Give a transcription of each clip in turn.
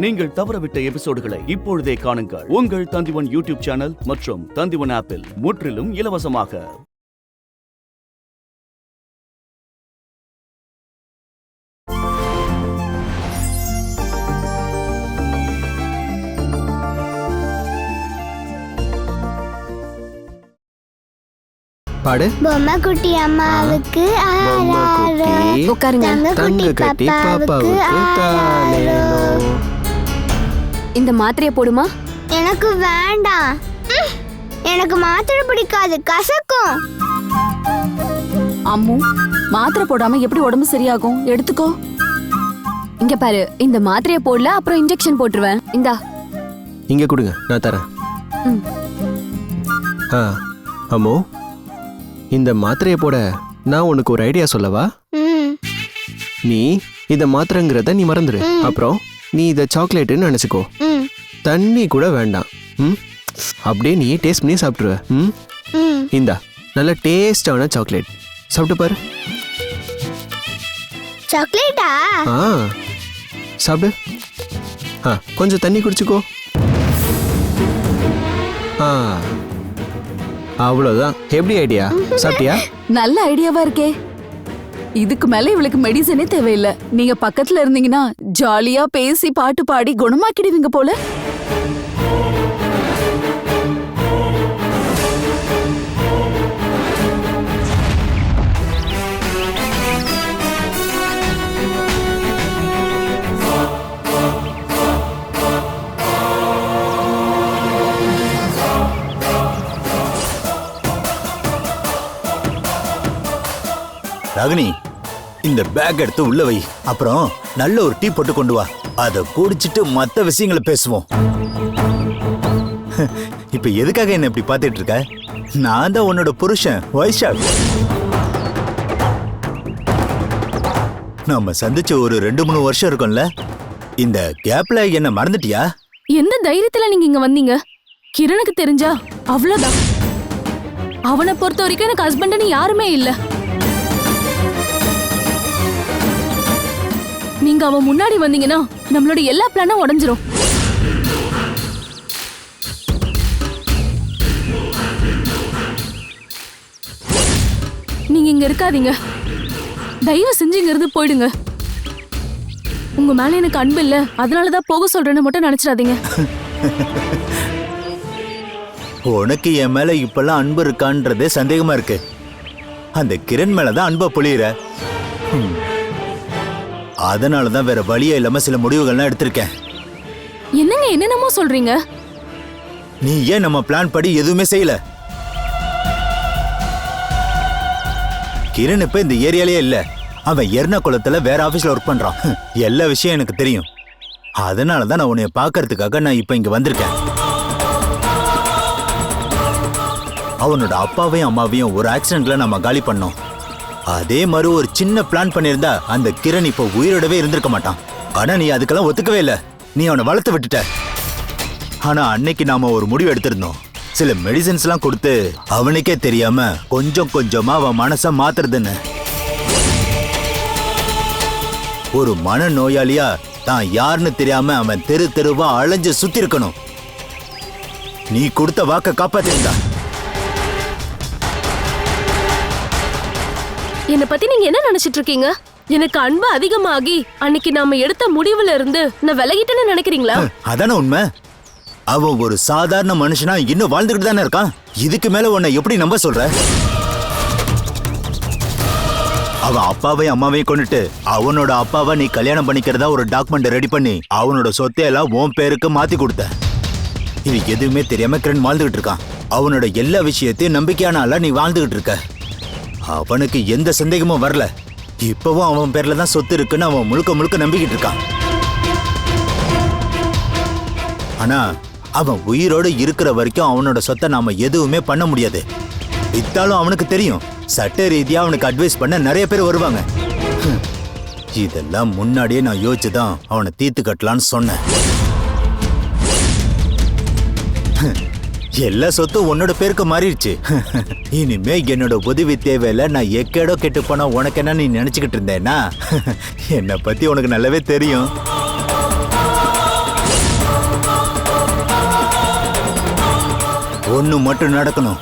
நீங்கள் தவறவிட்ட எபிசோடுகளை இப்பொழுதே காணுங்கள். உங்கள் தந்திவன் யூடியூப் சேனல் மற்றும் தந்திவன் ஆப்பில் முற்றிலும் இலவசமாக. பாடு. பொம்மை குட்டி அம்மாவுக்கு உட்காருங்க. தங்க கட்டி பாப்பாவுக்கு தாலேலோ. இந்த மாத்திரையை போடுமா? எனக்கு வேண்டாம். எனக்கு மாத்திரை பிடிக்காது, கசக்கும். அம்மு, மாத்திரை போடாம எப்படி உடம்பு சரியாகும்? எடுத்துக்கோ. இங்க பாரு, இந்த மாத்திரையை போடல அப்புறம் இன்ஜெக்ஷன் போட்டுருவேன். இந்தா. இங்க கொடுங்க, நான் தரேன். அம்மு, இந்த மாத்திரையை போட நான் உனக்கு ஒரு ஐடியா சொல்லவா? நீ இத மாத்திரைங்கிறத நீ மறந்துடு. அப்புறம் நீ இத சாக்லேட்டுன்னு நினைச்சுக்கோ. தண்ணி கூட வேண்டாம். அப்படியே நீ டேஸ்ட் பண்ணி சாப்பிட்டுருவ. இந்தா, நல்ல டேஸ்டான சாக்லேட் சாப்பிட்டு பாரு. சாக்லேட்டா? சாப்பிடு. கொஞ்சம் தண்ணி குடிச்சுக்கோ. அவ்வளவுதான். எப்படி ஐடியா? சாப்பிட்டியா? நல்ல ஐடியாவா இருக்கே. இதுக்கு மேல இவளுக்கு மெடிசனே தேவையில்லை. நீங்க பக்கத்துல இருந்தீங்கன்னா ஜாலியா பேசி பாட்டு பாடி குணமாக்கிடுவீங்க போல. ராகினி, இந்த பேக் எடுத்து உள்ள வை. அப்புறம் நல்ல ஒரு டீ போட்டு கொண்டு வா. அதை குடிச்சிட்டு மத்த விஷயங்களை பேசுவோம். இப்ப எதுக்காக என்ன இப்படி பாத்துட்டு இருக்க? நான் தான் உன்னோட புருஷன் வைஷாக். நம்ம சந்திச்ச ஒரு 2-3 வருஷம் இருக்கும்ல. இந்த கேப்ல என்ன மறந்துட்டியா? எந்த தைரியத்துல நீங்க இங்க வந்தீங்க? கிரணுக்கு தெரிஞ்சா அவ்வளவுதான். அவனை பொறுத்த வரைக்கும் எனக்கு ஹஸ்பண்ட்னு யாருமே இல்ல. நீங்க அவன் முன்னாடி வந்தீங்கன்னா நம்மளோட எல்லா பிளானும் உடைஞ்சிரும். நீங்க இங்க இருக்காதீங்க. தயவு செஞ்சு இங்க இருந்து போயிடுங்க. உங்க மேல எனக்கு அன்பு இல்ல, அதனாலதான் போக சொல்றேன்னு மட்டும் நினைச்சிடாதீங்க. உனக்கு என் மேல இப்பெல்லாம் அன்பு இருக்கான்றதே சந்தேகமா இருக்கு. அந்த கிரண் மேலதான் அன்பை பொழியிற. அதனாலதான் வேற வழியே இல்லாம சில முடிவுகள்லாம் எடுத்திருக்கேன். என்னங்க என்னென்னமோ சொல்றீங்க? நீ ஏன் நம்ம பிளான் படி எதுவுமே செய்யல? கிரண் இப்ப இந்த ஏரியாலே இல்ல. அவன் எர்ணாகுளத்துல வேற ஆபீஸ்ல ஒர்க் பண்றான். எல்லா விஷயம் எனக்கு தெரியும். அதனாலதான் நான் உன்னைய பாக்குறதுக்காக நான் இப்ப இங்க வந்திருக்கேன். அவனோட அப்பாவையும் அம்மாவையும் ஒரு ஆக்சிடென்ட்ல நம்ம காலி பண்ணோம். அதே மாதிரி ஒரு சின்ன பிளான் பண்ணிருந்தா அந்த கிரண் இப்ப உயிரோடவே இருந்திருக்க மாட்டான். ஆனா நீ அதுக்கெல்லாம் ஒத்துக்கவே இல்ல. நீ அவனை வளர்த்து விட்டுட்ட. ஆனா அன்னைக்கு நாம ஒரு முடிவு எடுத்திருந்தோம். சில மெடிசன்ஸ் எல்லாம் கொடுத்து அவனுக்கே தெரியாம கொஞ்சம் கொஞ்சமா அவன் மனச மாத்துறதுன்னு. ஒரு மன நோயாளியா தான் யாருன்னு தெரியாம அவன் தெரு தெருவா அலைஞ்சு சுத்தி இருக்கணும். நீ கொடுத்த வாக்க காப்பாத்திருந்தா. என்னை பத்தி நீங்க என்ன நினைச்சிட்டு இருக்கீங்க? எனக்கு அன்பு அதிகமாகி அன்னைக்கு நாம எடுத்த முடிவுல இருந்து நான் விலகிட்டேன்னு நினைக்கிறீங்களா? அதான உண்மை. அவன் ஒரு சாதாரண மனுஷனா இன்னும் வாழ்ந்துகிட்டு தானே இருக்கான். இதுக்கு மேல உன்னை எப்படி நம்ப சொல்ற? அவன் அப்பாவையும் அம்மாவையும் கொண்டுட்டு அவனோட அப்பாவை நீ கல்யாணம் பண்ணிக்கிறதா ஒரு டாக்குமெண்ட் ரெடி பண்ணி அவனோட சொத்தையெல்லாம் உன் பேருக்கு மாத்தி கொடுத்த. இது எதுவுமே தெரியாம கிரண் வாழ்ந்துகிட்டு இருக்கான். அவனோட எல்லா விஷயத்தையும் நம்பிக்கையான ஆளா நீ வாழ்ந்துகிட்டு இருக்க. அவனுக்கு எந்த சந்தேகமும் வரல. இப்பவும் அவன் பேர்ல தான் சொத்து இருக்குன்னு அவன் முழுக்க முழுக்க நம்பிக்கிட்டு இருக்கான். ஆனா அவன் உயிரோடு இருக்கிற வரைக்கும் அவனோட சொத்தை நாம எதுவுமே பண்ண முடியாது. வித்தாலும் அவனுக்கு தெரியும். சட்ட ரீதியா அவனுக்கு அட்வைஸ் பண்ண நிறைய பேர் வருவாங்க. இதெல்லாம் முன்னாடியே நான் யோசிச்சுதான் அவனை தீர்த்து கட்டலான்னு சொன்னேன். எல்லா சொத்தும் உன்னோட பேருக்கு மாறிடுச்சு. இனிமே என்னோட உதவி தேவையில்ல. நான் எக்கேடோ கெட்டு போனா உனக்கு என்ன நீ நினைச்சுக்கிட்டு இருந்தேன்னா என்னை பத்தி உனக்கு நல்லாவே தெரியும். ஒண்ணு மட்டும் நடக்கணும்.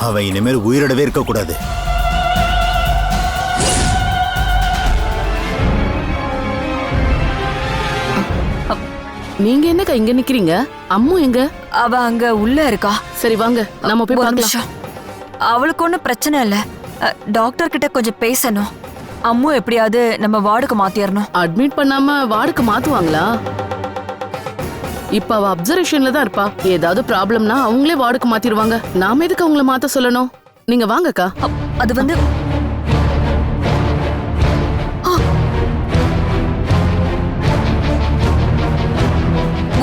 அவன் இனிமேல் உயிரோடவே இருக்கக்கூடாது. நீங்க என்னக்கா இங்க நிக்கிறீங்க? அம்மு எங்க? அவ அங்க உள்ள இருக்கா. சரி வாங்க நம்ம போய் ஒரு பார்க்கலாம். நிமிஷம். அவளுக்கு ஒன்றும் பிரச்சனை இல்ல. டாக்டர் கிட்ட கொஞ்சம் பேசணும். அம்மு எப்படியாவது நம்ம வார்டுக்கு மாத்திரணும். அட்மிட் பண்ணாம வார்டுக்கு மாத்துவாங்களா? இப்ப அவ அப்சர்வேஷன்ல தான் இருப்பா. ஏதாவது ப்ராப்ளம்னா அவங்களே வார்டுக்கு மாத்திடுவாங்க. நாம எதுக்கு அவங்கள மாத்த சொல்லணும்? நீங்க வாங்கக்கா. அது வந்து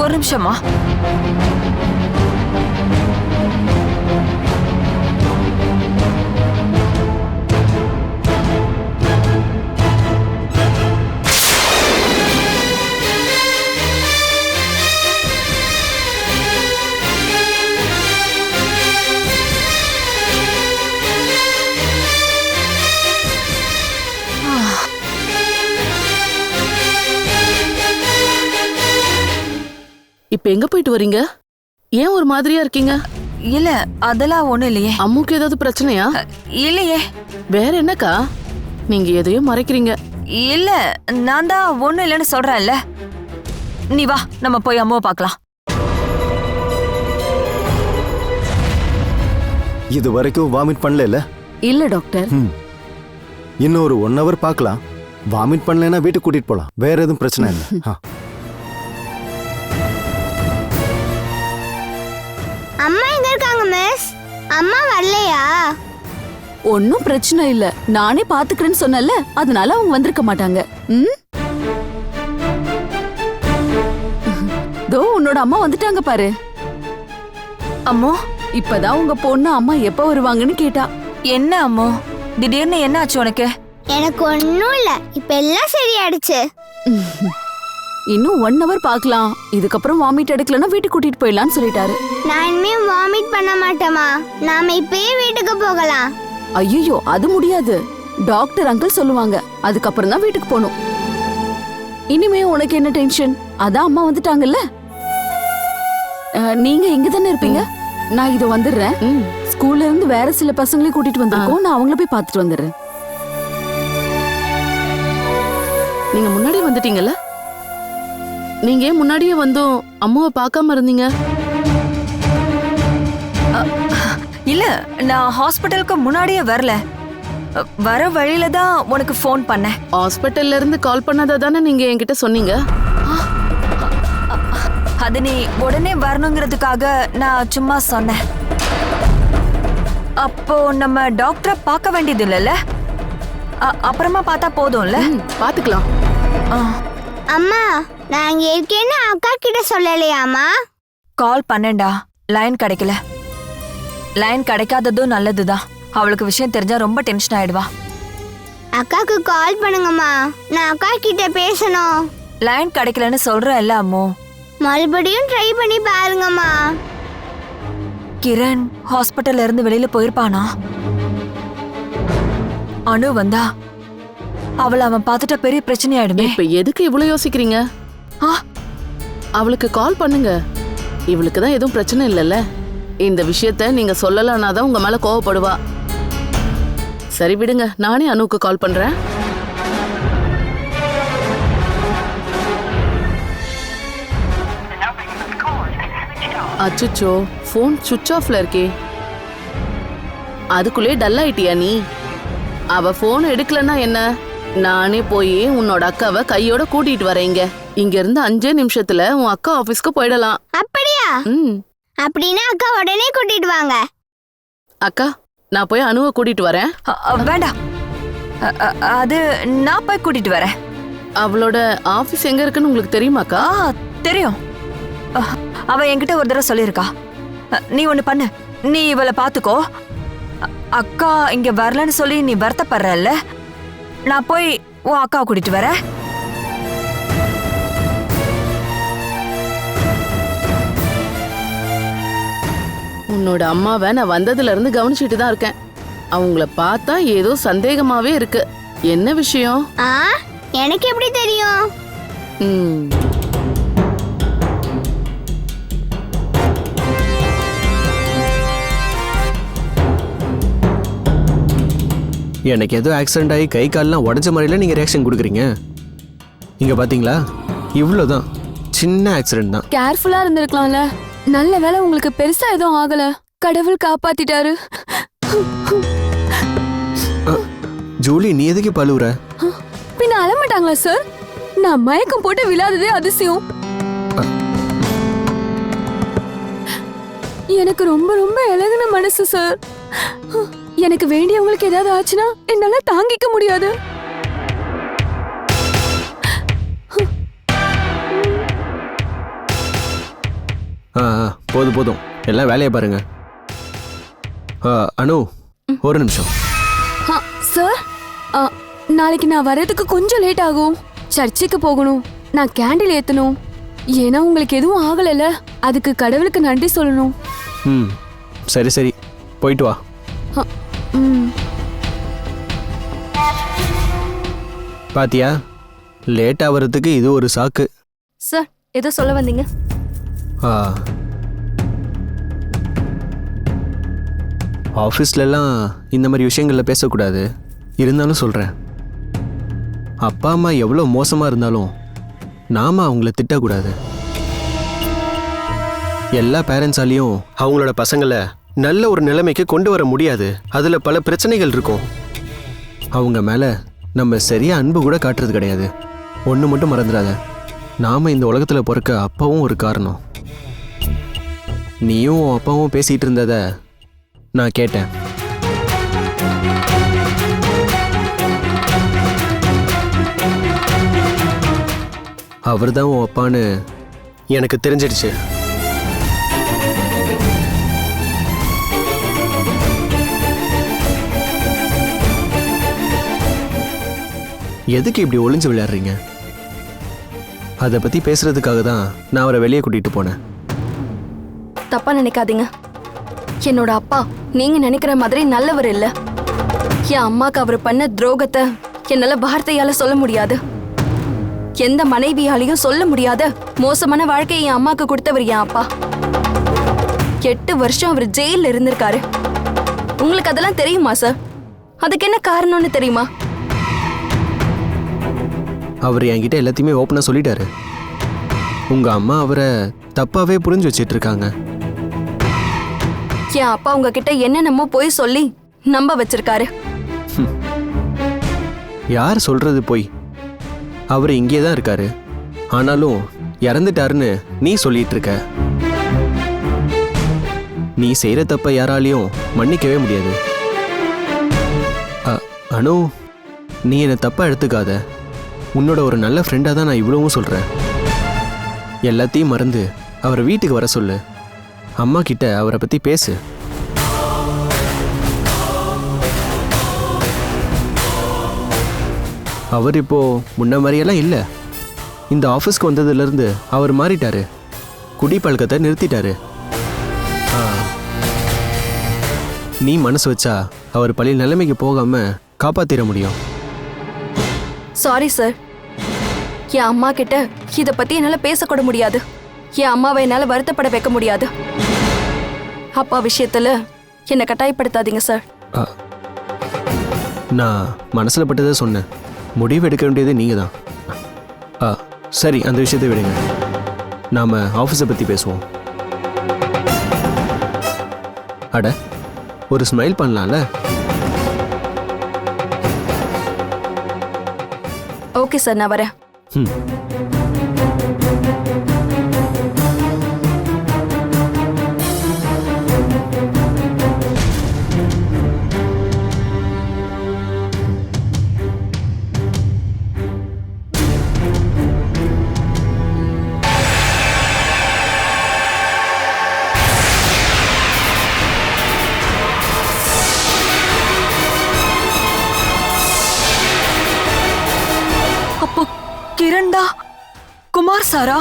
ஒரு நிமிஷமா. இப்ப எங்க போயிட்டு வரீங்க? ஏன் ஒரு மாதிரியா இருக்கீங்க? இல்ல அதெல்லாம் ஒண்ணும் இல்லையே. அம்முக்கு ஏதாவது பிரச்சனையா? இல்லையே. வேற என்னக்கா? நீங்க எதையும் மறைக்கிறீங்க. இல்ல நான் தான் ஒண்ணும் இல்லைன்னு சொல்றேன்ல. நீ வா நம்ம போய் அம்மாவை பார்க்கலாம். இது வரைக்கும் வாமிட் பண்ணல? இல்ல டாக்டர். இன்னும் ஒரு 1 hour பார்க்கலாம். வாமிட் பண்ணலன்னா வீட்டுக்கு கூட்டிட்டு போலாம். வேற எதுவும் பிரச்சனை இல்லை. அம்மா எங்க இருக்காங்க மிஸ்? அம்மா வரலையா? ஒன்னும் பிரச்சனை இல்ல, நானே பாத்துக்கிறேன்னு சொன்னல, அதனால அவங்க வந்திருக்க மாட்டாங்க. தோ உன்னோட அம்மா வந்துட்டாங்க பாரு. அம்மோ இப்பதான் உங்க பொண்ணு அம்மா எப்ப வருவாங்கன்னு கேட்டா. என்ன அம்மோ திடீர்னு என்ன ஆச்சு உனக்கு? எனக்கு ஒன்னும் இல்ல, இப்ப எல்லாம் சரியாயிடுச்சு. இன்னும் 1 hour பார்க்கலாம். இதுக்கப்புறம் வாமிட் எடுக்கலன்னா வீட்டுக்கு கூட்டிட்டு போயிடலாம்னு சொல்லிட்டாரு. நான் இனிமே வாமிட் பண்ண மாட்டேமா. நாம இப்பயே வீட்டுக்கு போகலாம். ஐயோ அது முடியாது. டாக்டர் அங்கிள் சொல்லுவாங்க, அதுக்கப்புறம் தான் வீட்டுக்கு போகணும். இனிமே உனக்கு என்ன டென்ஷன்? அதான் அம்மா வந்துட்டாங்கல்ல. நீங்க இங்க தானே இருப்பீங்க. நான் இதோ வந்துடுறேன். ஸ்கூல்ல இருந்து வேற சில பசங்களையும் கூட்டிட்டு வந்திருக்கோம். நான் அவங்கள போய் பார்த்துட்டு வந்துடுறேன். நீங்க முன்னாடி வந்துட்டீங்கல்ல? நீங்க ஏன் முன்னாடியே வந்தும் அம்மாவை பார்க்காம இருந்தீங்க? இல்ல நான் ஹாஸ்பிட்டலுக்கு முன்னாடியே வரல. வர வழியில தான் உனக்கு ஃபோன் பண்ணேன். ஹாஸ்பிட்டல்ல இருந்து கால் பண்ணாத தானே நீங்க என்கிட்ட சொன்னீங்க. அது நீ உடனே வரணுங்கிறதுக்காக நான் சும்மா சொன்னேன். அப்போ நம்ம டாக்டரை பார்க்க வேண்டியது இல்லைல்ல? அப்புறமா பார்த்தா போதும்ல? பாத்துக்கலாம். அம்மா நான் இங்க இருக்கேன்னு அக்கா கிட்ட சொல்லலையாமா? கால் பண்ணேன்டா, லைன் கிடைக்கல. லைன் கிடைக்காததும் நல்லதுதான். அவளுக்கு விஷயம் தெரிஞ்சா ரொம்ப டென்ஷன் ஆயிடுவா. அக்காக்கு கால் பண்ணுங்கம்மா, நான் அக்கா கிட்ட பேசணும். லைன் கிடைக்கலன்னு சொல்றேன்ல அம்மோ. மறுபடியும் ட்ரை பண்ணி பாருங்கம்மா. கிரண் ஹாஸ்பிட்டல்ல இருந்து வெளியில போயிருப்பானா? அனு வந்தா அவளை அவன் பார்த்துட்டா பெரிய பிரச்சனை ஆயிடுமே. இப்ப எதுக்கு இவ்வளவு யோசிக்கிறீங்க? அவளுக்கு கால் பண்ணுங்க. இவளுக்கு தான் எதுவும் பிரச்சனை இல்லைல்ல. இந்த விஷயத்த நீங்க சொல்லலனாதான் உங்க மேல கோவப்படுவா. சரி விடுங்க, நானே அனுக்கு கால் பண்றேன். அச்சுச்சோ, போன் சுவிட்ச் ஆஃப்ல இருக்கே. அதுக்குள்ளே டல் ஆயிட்டியா நீ? அவ போன் எடுக்கலன்னா என்ன? நானே போய் உன்னோட அக்காவை கையோட கூட்டிட்டு வரேங்க. இங்க இருந்து 5 நிமிஷத்துல உன் அக்கா ஆபீஸ்க்கு போயிடலாம். அப்படியா? அப்படின்னா அக்கா உடனே கூட்டிட்டு வாங்க. அக்கா, நான் போய் அனுவை கூட்டிட்டு வரேன். வேண்டாம், அது நான் போய் கூட்டிட்டு வரேன். அவளோட ஆபீஸ் எங்க இருக்குன்னு உங்களுக்கு தெரியுமாக்கா? தெரியும். அவ என்கிட்ட ஒரு தடவை சொல்லியிருக்கா. நீ ஒண்ணு பண்ணு, நீ இவளை பாத்துக்கோ. அக்கா இங்க வரலன்னு சொல்லி நீ வருத்தப்படுறல்ல, நான் போய் உன் அக்காவை கூட்டிட்டு வரேன். உன்னோட அம்மாவை நான் வந்ததுல இருந்து கவனிச்சுட்டு தான் இருக்கேன். அவங்கள பார்த்தா ஏதோ சந்தேகமாவே இருக்கு. என்ன விஷயம்? எனக்கு எப்படி தெரியும்? எனக்கு ஏதோ ஆக்சிடென்ட் ஆகி கை கால்லாம் உடஞ்ச மாதிரில நீங்கள் ரியாக்ஷன் கொடுக்குறீங்க. இங்கே பார்த்தீங்களா, இவ்வளோதான், சின்ன ஆக்சிடென்ட் தான். கேர்ஃபுல்லா இருந்திருக்கலாம்ல. நல்ல வேளை உங்களுக்கு பெருசா எதுவும் ஆகல. கடவுள் காப்பாத்திட்டாரு. ஜூலி, நீ எதுக்கு பழுவுற? பின்ன அழமாட்டாங்களா சார்? நான் மயக்கம் போட்டு விழாததே அதிசயம். எனக்கு ரொம்ப ரொம்ப இலகுன மனசு சார். எனக்கு வேண்டியவங்களுக்கு ஏதாவது ஆச்சுன்னா என்னால தாங்கிக்க முடியாது. போதும் போதும், எல்லாம் வேலையை பாருங்க. அனு, ஒரு நிமிஷம். சார், நாளைக்கு நான் வர்றதுக்கு கொஞ்சம் லேட் ஆகும். சர்ச்சுக்கு போகணும், நான் கேண்டில் ஏத்தணும். ஏன்னா உங்களுக்கு எதுவும் ஆகலைல்ல, அதுக்கு கடவுளுக்கு நன்றி சொல்லணும். ம், சரி சரி, போயிட்டு வா. பாத்தியா, லேட் ஆகிறதுக்கு இது ஒரு சாக்கு. சார், ஏதோ சொல்ல வந்தீங்க? ஆஃபீஸ்லலாம் இந்த மாதிரி விஷயங்களில் பேசக்கூடாது. இருந்தாலும் சொல்கிறேன், அப்பா அம்மா எவ்வளோ மோசமாக இருந்தாலும் நாம் அவங்கள திட்டக்கூடாது. எல்லா பேரண்ட்ஸாலையும் அவங்களோட பசங்களை நல்ல ஒரு நிலைமைக்கு கொண்டு வர முடியாது. அதில் பல பிரச்சனைகள் இருக்கும். அவங்க மேலே நம்ம சரியாக அன்பு கூட காட்டுறது கிடையாது. ஒன்று மட்டும் மறந்துடாத, நாம் இந்த உலகத்தில் பிறக்க அப்பாவும் ஒரு காரணம். நீயும் அப்பாவும் பேசிகிட்டு இருந்ததை நான் கேட்டேன். அவர் தான் உன் அப்பான்னு எனக்கு தெரிஞ்சிடுச்சு. எதுக்கு இப்படி ஒளிஞ்சு விளையாடுறீங்க? அதை பற்றி பேசுறதுக்காக தான் நான் அவரை வெளியே கூட்டிகிட்டு போனேன். தப்பா நினைக்காதீங்க. என்னோட அப்பா நீங்க நினைக்கிற மாதிரி நல்லவர் இல்ல. என் அம்மாக்கு அவர் பண்ண துரோகத்தை என்னால வார்த்தையால சொல்ல முடியாது. எந்த மனைவியாலையும் சொல்ல முடியாத மோசமான வாழ்க்கையை என் அம்மாக்கு கொடுத்தவர் என் அப்பா. 8 வருஷம் அவர் ஜெயில இருந்திருக்காரு. உங்களுக்கு அதெல்லாம் தெரியுமா சார்? அதுக்கு என்ன காரணம்னு தெரியுமா? அவர் என்கிட்ட எல்லாத்தையுமே ஓப்பனாக சொல்லிட்டாரு. உங்கள் அம்மா அவரை தப்பாகவே புரிஞ்சு வச்சிட்டு இருக்காங்க. என் அப்பா உங்ககிட்ட என்னென்னமோ போய் சொல்லி நம்ப வச்சிருக்காரு. யார் சொல்றது போய்? அவர் இங்கே தான் இருக்காரு, ஆனாலும் இறந்துட்டாருன்னு நீ சொல்லிட்டு இருக்க. நீ செய்கிற தப்ப யாராலையும் மன்னிக்கவே முடியாது. அனு, நீ என்னை தப்பா எடுத்துக்காத. உன்னோட ஒரு நல்ல ஃப்ரெண்டாக தான் நான் இவ்வளவும் சொல்கிறேன். எல்லாத்தையும் மறந்து அவரை வீட்டுக்கு வர சொல்லு. அம்மா கிட்ட அவரை பற்றி பேசு. அவர் இப்போ முன்ன மாதிரியெல்லாம் இல்லை. இந்த ஆஃபீஸ்க்கு வந்ததுலேருந்து அவர் மாறிட்டாரு. குடி பழக்கத்தை நிறுத்திட்டாரு. நீ மனசு வச்சா அவர் பழைய நிலைமைக்கு போகாம காப்பாத்திர முடியும். சாரி சார், என் அம்மா கிட்ட இத பத்தி என்னால பேசக்கூட முடியாது. என் அம்மாவை என்னால வருத்தப்பட வைக்க முடியாது. அப்பா விஷயத்துல என்னை கட்டாயப்படுத்தாதீங்க சார். நான் மனசுல பட்டதை சொன்னேன். முடிவு எடுக்க வேண்டியது நீங்க தான். சரி, அந்த விஷயத்தை விடுங்க. நாம ஆஃபீஸை பத்தி பேசுவோம். அட, ஒரு ஸ்மைல் பண்ணலாம்ல? ஓகே சார், நான் வரேன். அப்போ கிரண்டா குமார் சாரா?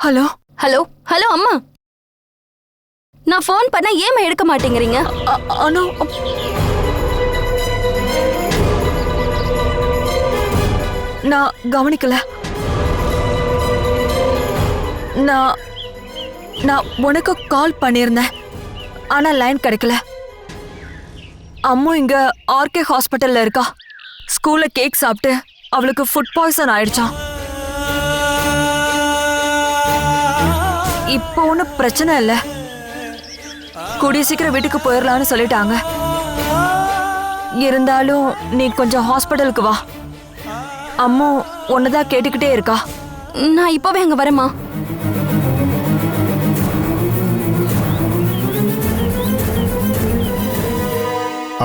ஹலோ ஹலோ ஹலோ அம்மா, நான் ஃபோன் பண்ண ஏமா எடுக்க மாட்டேங்கிறீங்க? அனு, நான் கவனிக்கல. நான் உனக்கு கால் பண்ணியிருந்தேன், ஆனா லைன் கிடைக்கல. அம்மு இங்க ஆர்கே ஹாஸ்பிட்டல்ல இருக்கா. ஸ்கூல்ல கேக் சாப்பிட்டு அவளுக்கு ஃபுட் பாய்சன் ஆயிடுச்சாம். இப்போ ஒன்றும் பிரச்சனை இல்லை, கூடிய சீக்கிரம் வீட்டுக்கு போயிடலான்னு சொல்லிட்டாங்க. இருந்தாலும் நீ கொஞ்சம் ஹாஸ்பிட்டலுக்கு வா. அம்மு ஒன்னதான் கேட்டுக்கிட்டே இருக்கா. நான் இப்பவே அங்க வரேம்மா.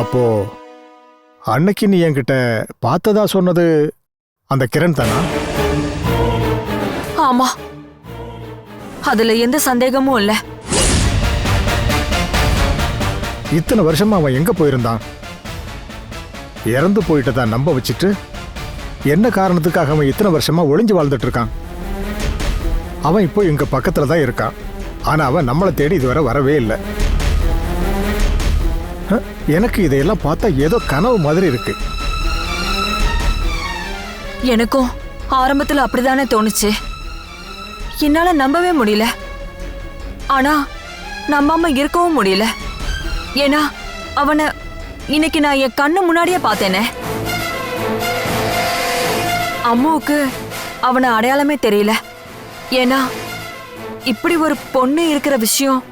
அப்போ அன்னைக்கு நீ என்கிட்ட பார்த்ததா சொன்னது அந்த கிரண் தானா? ஆமா, அதுல எந்த சந்தேகமும் இல்ல. இத்தனை வருஷமா அவன் எங்க போயிருந்தான்? இறந்து போயிட்டதா நம்ப வச்சுட்டு என்ன காரணத்துக்காக அவன் இத்தனை வருஷமா ஒளிஞ்சு வாழ்ந்துட்டு இருக்கான்? அவன் இப்போ எங்க பக்கத்துல தான் இருக்கான், ஆனா அவன் நம்மளை தேடி இதுவரை வரவே இல்லை. எனக்கு இதையெல்லாம் பார்த்தா ஏதோ கனவு மாதிரி இருக்கு. எனக்கும் ஆரம்பத்துல அப்படிதானே தோணுச்சு. என்னால நம்பவே முடியல, ஆனா நம்பாம இருக்கவும் முடியல. ஏன்னா அவனை இன்னைக்கு நான் என் கண்ணு முன்னாடியே பார்த்தேனே. அம்மாவுக்கு அவனை அடையாளமே தெரியல. ஏன்னா இப்படி ஒரு பொண்ணு இருக்கிற விஷயம்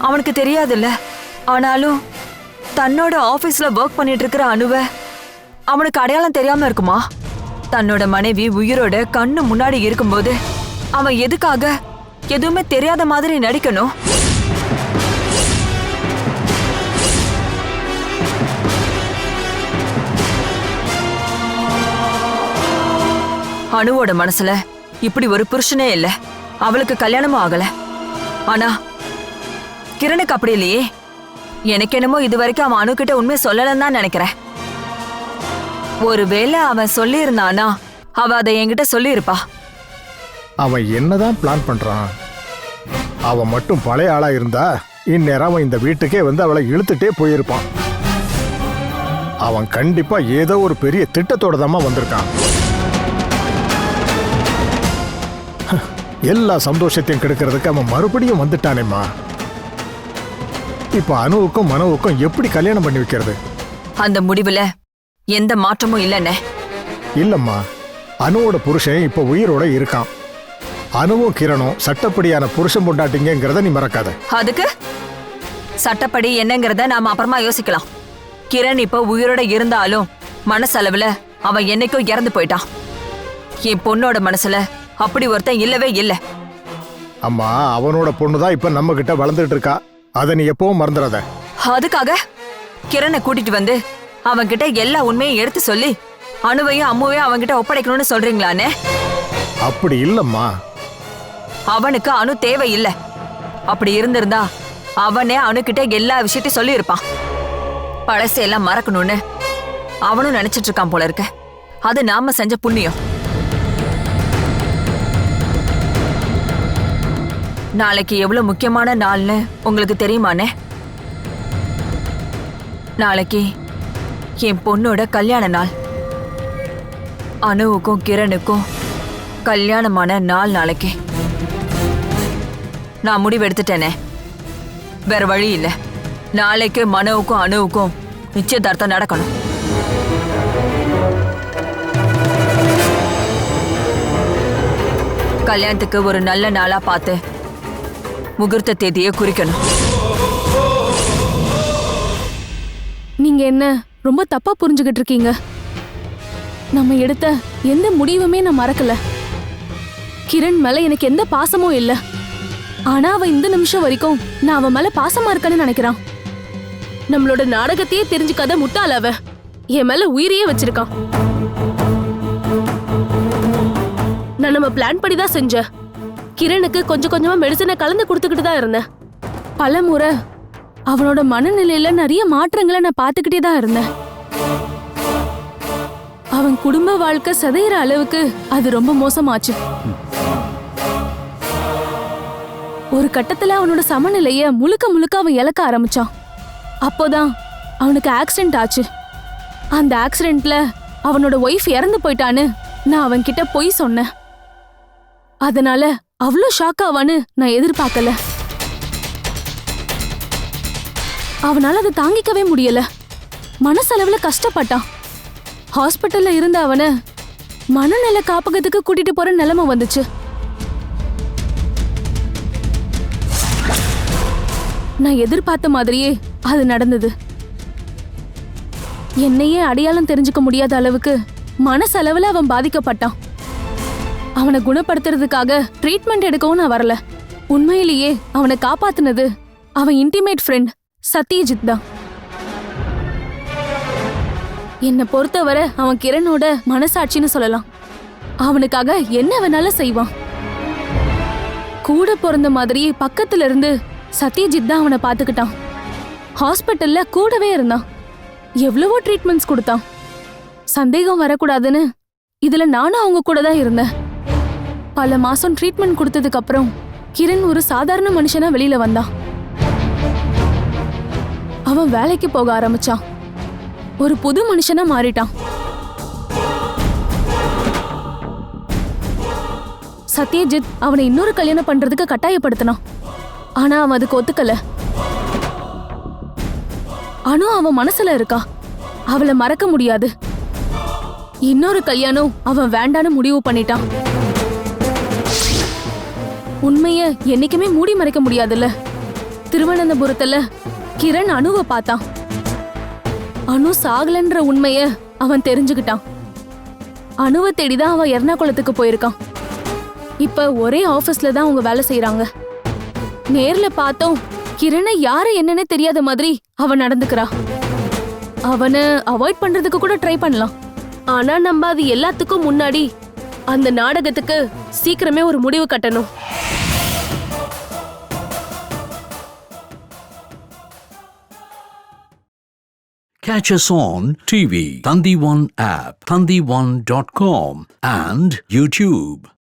அவனுக்கு தெரியாதுல்ல. ஆனாலும் தன்னோட ஆபீஸ்ல ஒர்க் பண்ணிட்டு இருக்கிற அனுவை அவனுக்கு அடையாளம் தெரியாம இருக்குமா? தன்னோட மனைவி உயிரோட கண்ணு முன்னாடி இருக்கும்போது அவன் எதுக்காக எதுவுமே தெரியாத மாதிரி நடிக்கணும்? அனுவோட மனசுல இப்படி ஒரு புருஷனே இல்ல, அவளுக்கு கல்யாணமும் ஆகல. ஆனா கிரணுக்கு அப்படி இல்லையே. எனக்கு என்னமோ இது வரைக்கும் அவன் அனுக்கிட்ட உண்மை சொல்லலன்னு தான் நினைக்கிறேன். ஒருவேளை அவன் சொல்லி இருந்தானா அவ அதை என்கிட்ட சொல்லி இருப்பா. அவன் என்னதான் பிளான் பண்றான்? அவன் மட்டும் பழைய ஆளா இருந்தா இந்நேரம் அவன் இந்த வீட்டுக்கே வந்து அவளை இழுத்துட்டே போயிருப்பான். அவன் கண்டிப்பா ஏதோ ஒரு பெரிய திட்டத்தோட தாமா வந்திருக்கான். எல்லா சந்தோஷத்தையும் கெடுக்கிறதுக்கு அவன் மறுபடியும் வந்துட்டானேம்மா. இப்ப அனுவுக்கும் மனோவுக்கும் எப்படி கல்யாணம் பண்ணி வைக்கிறது? அந்த முடிவுல எந்த மாற்றமும் இல்லைன்னு. இல்லம்மா, அனுவோட புருஷன் இப்ப உயிரோட இருக்கான். அனுவும் கிரணும் சட்டப்படியான புருஷன் பொண்டாட்டிங்கிறத நீ மறக்காத. அதுக்கு சட்டப்படி என்னங்கிறத நாம அப்புறமா யோசிக்கலாம். கிரண் இப்ப உயிரோட இருந்தாலும் மனசளவுல அவன் என்னைக்கும் இறந்து போயிட்டான். என் பொண்ணோட மனசுல அப்படி ஒருத்தன் இல்லவே இல்லை. அம்மா, அவனோட பொண்ணுதான் இப்ப நம்ம கிட்ட வளர்ந்துட்டு இருக்கா. அதை நீ எப்பவும் மறந்துடாத. அதுக்காக கிரணை கூட்டிட்டு வந்து அவன்கிட்ட எல்லா உண்மையும் எடுத்து சொல்லி அனுவையும் அம்முவையும் அவன்கிட்ட ஒப்படைக்கணும்னு சொல்றீங்களானே? அப்படி இல்லம்மா. அவனுக்கு அனு தேவை இல்லை. அப்படி இருந்திருந்தா அவனே அனுகிட்ட எல்லா விஷயத்தையும் சொல்லி இருப்பான். பழசையெல்லாம் மறக்கணும்னு அவனும் நினைச்சிட்டு இருக்கான் போல இருக்க. அது நாம செஞ்ச புண்ணியம். நாளைக்கு எவ்வளவு முக்கியமான நாள்னு உங்களுக்கு தெரியுமானே? நாளைக்கு என் பொண்ணோட கல்யாண நாள். அனுவுக்கும் கிரணுக்கும் கல்யாணமான நாள் நாளைக்கு. நான் முடிவெடுத்துட்டேனே, வேற வழி இல்லை. நாளைக்கு மனோவுக்கும் அனுவுக்கும் நிச்சயதார்த்தம் நடக்கணும். கல்யாணத்துக்கு ஒரு நல்ல நாளா பார்த்து முகூர்த்த தேதியை குறிக்கணும். நீங்க என்ன ரொம்ப தப்பா புரிஞ்சுகிட்டு இருக்கீங்க. நம்ம எடுத்த எந்த முடிவுமே நான் மறக்கல. கிரண் மேல எனக்கு எந்த பாசமும் இல்ல. ஆனா அவன் இந்த நிமிஷம் வரைக்கும் நான் அவன் மேல பாசமா இருக்கேன்னு நினைக்கிறான். நம்மளோட நாடகத்தையே தெரிஞ்சுக்காத முட்டாள அவ என் மேல உயிரையே வச்சிருக்கான். நான் நம்ம பிளான் படி தான் செஞ்சேன். கிரணுக்கு கொஞ்சம் கொஞ்சமா மெடிசனை கலந்து கொடுத்துக்கிட்டு தான் இருந்தேன். பல முறை அவனோட மனநிலையில நிறைய மாற்றங்களை நான் பார்த்துக்கிட்டே தான் இருந்தேன். அவன் குடும்ப வாழ்க்கை சதையிற அளவுக்கு அது ரொம்ப மோசமாச்சு. ஒரு கட்டத்துல அவனோட சமநிலைய முழுக்க முழுக்க அவன் இழக்க ஆரம்பிச்சான். அப்போதான் அவனுக்கு ஆக்சிடென்ட் ஆச்சு. அந்த ஆக்சிடென்ட்ல அவனோட ஒய்ஃப் இறந்து போயிட்டான்னு நான் அவன் கிட்ட பொய் சொன்னேன். அதனால அவ்வளோ ஷாக் ஆவான்னு நான் எதிர்பார்க்கல. அவனால அதை தாங்கிக்கவே முடியல. மனசளவுல கஷ்டப்பட்டான். ஹாஸ்பிட்டல்ல இருந்த அவனை மனநல காப்பகத்துக்கு கூட்டிட்டு போற நிலைமை வந்துச்சு. நான் எதிர்பார்த்த மாதிரியே அது நடந்தது. என்னையே அடையாளம் தெரிஞ்சுக்க முடியாத அளவுக்கு மனசளவுல அவன் பாதிக்கப்பட்டான். அவனை குணப்படுத்துறதுக்காக ட்ரீட்மெண்ட் எடுக்கவும் நான் வரல. உண்மையிலேயே அவனை காப்பாத்துனது அவன் இன்டிமேட் ஃப்ரெண்ட் சத்யஜித் தான். என்னை பொறுத்தவரை அவன் கிரணோட மனசாட்சின்னு சொல்லலாம். அவனுக்காக என்ன வேணாலும் செய்வான். கூட பிறந்த மாதிரியே பக்கத்துல இருந்து சத்யஜித் தான் அவனை பாத்துக்கிட்டான். ஹாஸ்பிட்டல்ல கூடவே இருந்தான். எவ்வளவோ ட்ரீட்மெண்ட்ஸ் கொடுத்தான். சந்தேகம் வரக்கூடாதுன்னு இதுல நானும் அவங்க கூட தான் இருந்தேன். பல மாசம் ட்ரீட்மெண்ட் கொடுத்ததுக்கு அப்புறம் கிரண் ஒரு சாதாரண மனுஷனா வெளியில வந்தான். அவன் வேலைக்கு போக ஆரம்பிச்சான். ஒரு புது மனுஷனா மாறிட்டான். சத்யஜித் அவனை இன்னொரு கல்யாணம் பண்றதுக்கு கட்டாயப்படுத்தினான். ஆனா அவன் அதுக்கு ஒத்துக்கல. அனு அவன் மனசுல இருக்கா. அவளை மறக்க முடியாது. இன்னொரு கல்யாணம் அவன் வேண்டான்னு முடிவு பண்ணிட்டான். உண்மைய என்னைக்குமே மூடி மறைக்க முடியாதுல்ல. திருவனந்தபுரத்துல கிரண் அனுவை பார்த்தான். அனு சாகலன்ற உண்மைய அவன் தெரிஞ்சுக்கிட்டான். அனுவை தேடிதான் அவன் எர்ணாகுளத்துக்கு போயிருக்கான். இப்ப ஒரே ஆபீஸ்ல தான் அவங்க வேலை செய்யறாங்க. நேர்ல பார்த்தோம் கிரணை யாரு என்னன்னு தெரியாத மாதிரி அவன் நடந்துக்கிறா. அவனை அவாய்ட் பண்றதுக்கு கூட ட்ரை பண்ணலாம். ஆனா நம்ம அது எல்லாத்துக்கும் முன்னாடி அந்த நாடகத்துக்கு சீக்கிரமே ஒரு முடிவு கட்டணும். Catch us on TV, Thandivan app, thandivan.com and YouTube.